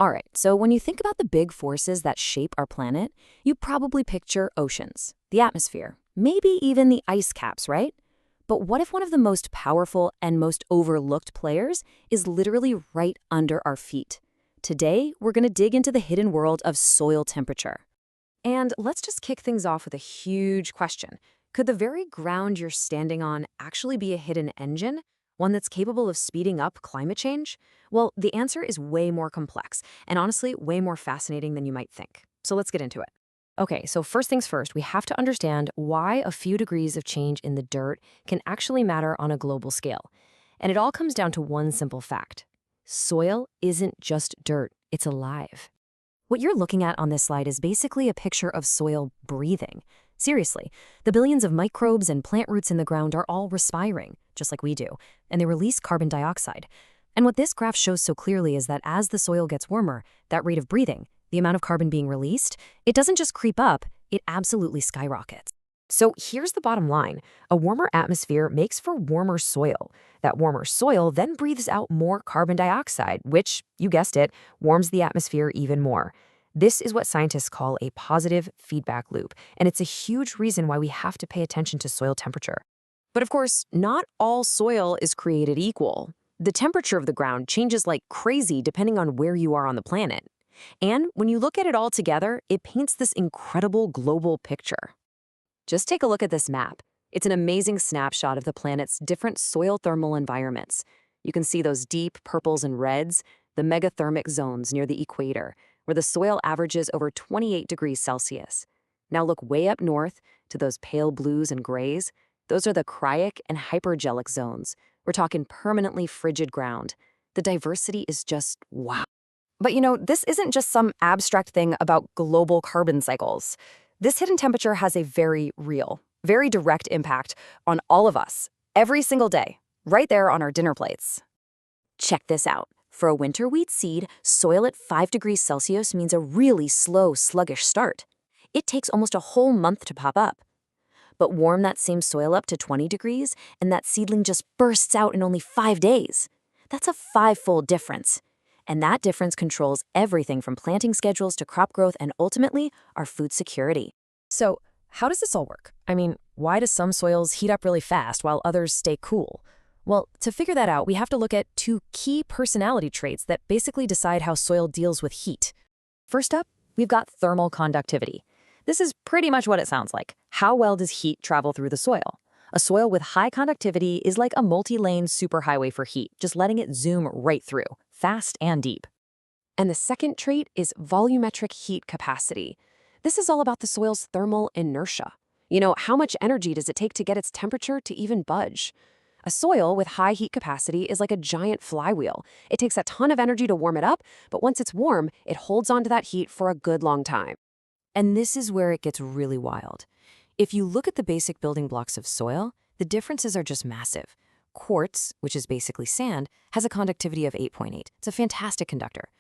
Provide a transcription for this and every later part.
All right, so when you think about the big forces that shape our planet, you probably picture oceans, the atmosphere, maybe even the ice caps, right? But what if one of the most powerful and most overlooked players is literally right under our feet? Today, we're going to dig into the hidden world of soil temperature. And let's just kick things off with a huge question. Could the very ground you're standing on actually be a hidden engine? One that's capable of speeding up climate change? Well, the answer is way more complex, and honestly, way more fascinating than you might think. So let's get into it. Okay, so first things first, we have to understand why a few degrees of change in the dirt can actually matter on a global scale. And it all comes down to one simple fact. Soil isn't just dirt, it's alive. What you're looking at on this slide is basically a picture of soil breathing. Seriously, the billions of microbes and plant roots in the ground are all respiring, just like we do, and they release carbon dioxide. And what this graph shows so clearly is that as the soil gets warmer, that rate of breathing, the amount of carbon being released, it doesn't just creep up, it absolutely skyrockets. So here's the bottom line. A warmer atmosphere makes for warmer soil. That warmer soil then breathes out more carbon dioxide, which, you guessed it, warms the atmosphere even more. This is what scientists call a positive feedback loop, and it's a huge reason why we have to pay attention to soil temperature. But of course, not all soil is created equal. The temperature of the ground changes like crazy depending on where you are on the planet. And when you look at it all together, it paints this incredible global picture. Just take a look at this map. It's an amazing snapshot of the planet's different soil thermal environments. You can see those deep purples and reds, the megathermic zones near the equator, where the soil averages over 28 degrees Celsius. Now look way up north to those pale blues and grays. Those are the cryic and hypergelic zones. We're talking permanently frigid ground. The diversity is just wow. But this isn't just some abstract thing about global carbon cycles. This hidden temperature has a very real, very direct impact on all of us, every single day, right there on our dinner plates. Check this out. For a winter wheat seed, soil at 5 degrees Celsius means a really slow, sluggish start. It takes almost a whole month to pop up. But warm that same soil up to 20 degrees, and that seedling just bursts out in only 5 days. That's a five-fold difference. And that difference controls everything from planting schedules to crop growth and ultimately our food security. So, how does this all work? I mean, why do some soils heat up really fast while others stay cool? Well, to figure that out, we have to look at two key personality traits that basically decide how soil deals with heat. First up, we've got thermal conductivity. This is pretty much what it sounds like. How well does heat travel through the soil? A soil with high conductivity is like a multi-lane superhighway for heat, just letting it zoom right through, fast and deep. And the second trait is volumetric heat capacity. This is all about the soil's thermal inertia. How much energy does it take to get its temperature to even budge? A soil with high heat capacity is like a giant flywheel. It takes a ton of energy to warm it up, but once it's warm, it holds onto that heat for a good long time. And this is where it gets really wild. If you look at the basic building blocks of soil, the differences are just massive. Quartz, which is basically sand, has a conductivity of 8.8. It's a fantastic conductor.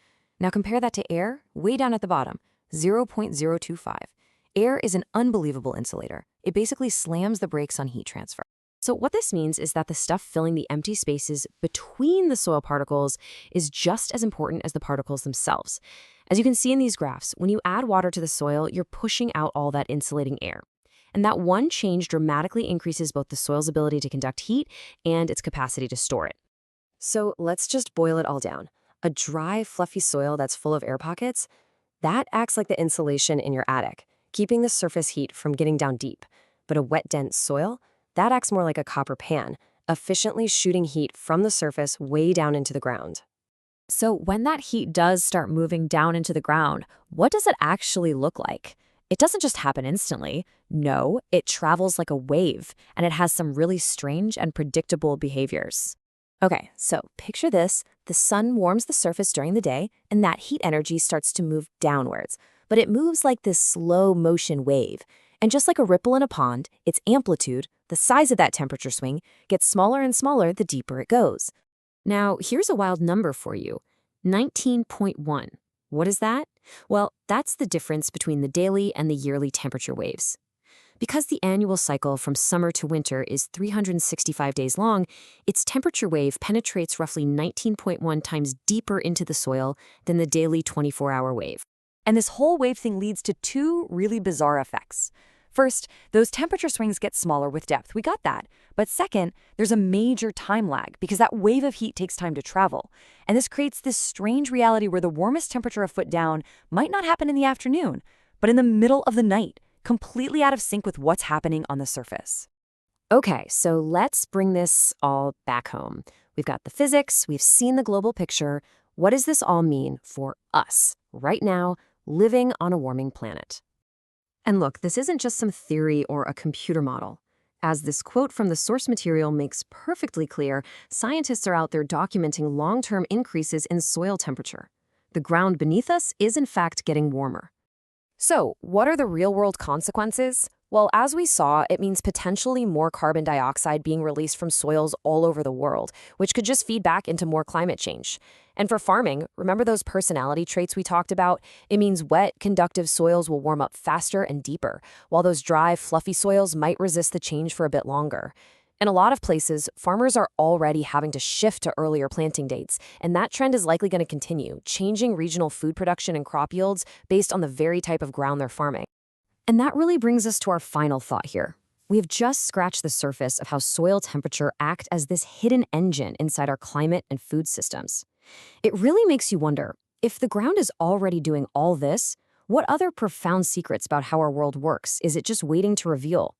Now compare that to air, way down at the bottom, 0.025. Air is an unbelievable insulator. It basically slams the brakes on heat transfer. So what this means is that the stuff filling the empty spaces between the soil particles is just as important as the particles themselves. As you can see in these graphs, when you add water to the soil, you're pushing out all that insulating air. And that one change dramatically increases both the soil's ability to conduct heat and its capacity to store it. So let's just boil it all down. A dry, fluffy soil that's full of air pockets, that acts like the insulation in your attic, keeping the surface heat from getting down deep. But a wet, dense soil, that acts more like a copper pan, efficiently shooting heat from the surface way down into the ground. So when that heat does start moving down into the ground, what does it actually look like? It doesn't just happen instantly. No, it travels like a wave, and it has some really strange and predictable behaviors. Okay, so picture this. The sun warms the surface during the day, and that heat energy starts to move downwards. But it moves like this slow motion wave. And just like a ripple in a pond, its amplitude, the size of that temperature swing, gets smaller and smaller the deeper it goes. Now, here's a wild number for you. 19.1. What is that? Well, that's the difference between the daily and the yearly temperature waves. Because the annual cycle from summer to winter is 365 days long, its temperature wave penetrates roughly 19.1 times deeper into the soil than the daily 24-hour wave. And this whole wave thing leads to two really bizarre effects. First, those temperature swings get smaller with depth. We got that. But second, there's a major time lag because that wave of heat takes time to travel. And this creates this strange reality where the warmest temperature a foot down might not happen in the afternoon, but in the middle of the night, completely out of sync with what's happening on the surface. Okay, so let's bring this all back home. We've got the physics, we've seen the global picture. What does this all mean for us, right now, living on a warming planet? And look, this isn't just some theory or a computer model. As this quote from the source material makes perfectly clear, scientists are out there documenting long-term increases in soil temperature. The ground beneath us is in fact getting warmer. So, what are the real-world consequences? Well, as we saw, it means potentially more carbon dioxide being released from soils all over the world, which could just feed back into more climate change. And for farming, remember those personality traits we talked about? It means wet, conductive soils will warm up faster and deeper, while those dry, fluffy soils might resist the change for a bit longer. In a lot of places, farmers are already having to shift to earlier planting dates, and that trend is likely going to continue, changing regional food production and crop yields based on the very type of ground they're farming. And that really brings us to our final thought here. We have just scratched the surface of how soil temperature acts as this hidden engine inside our climate and food systems. It really makes you wonder, if the ground is already doing all this, what other profound secrets about how our world works is it just waiting to reveal?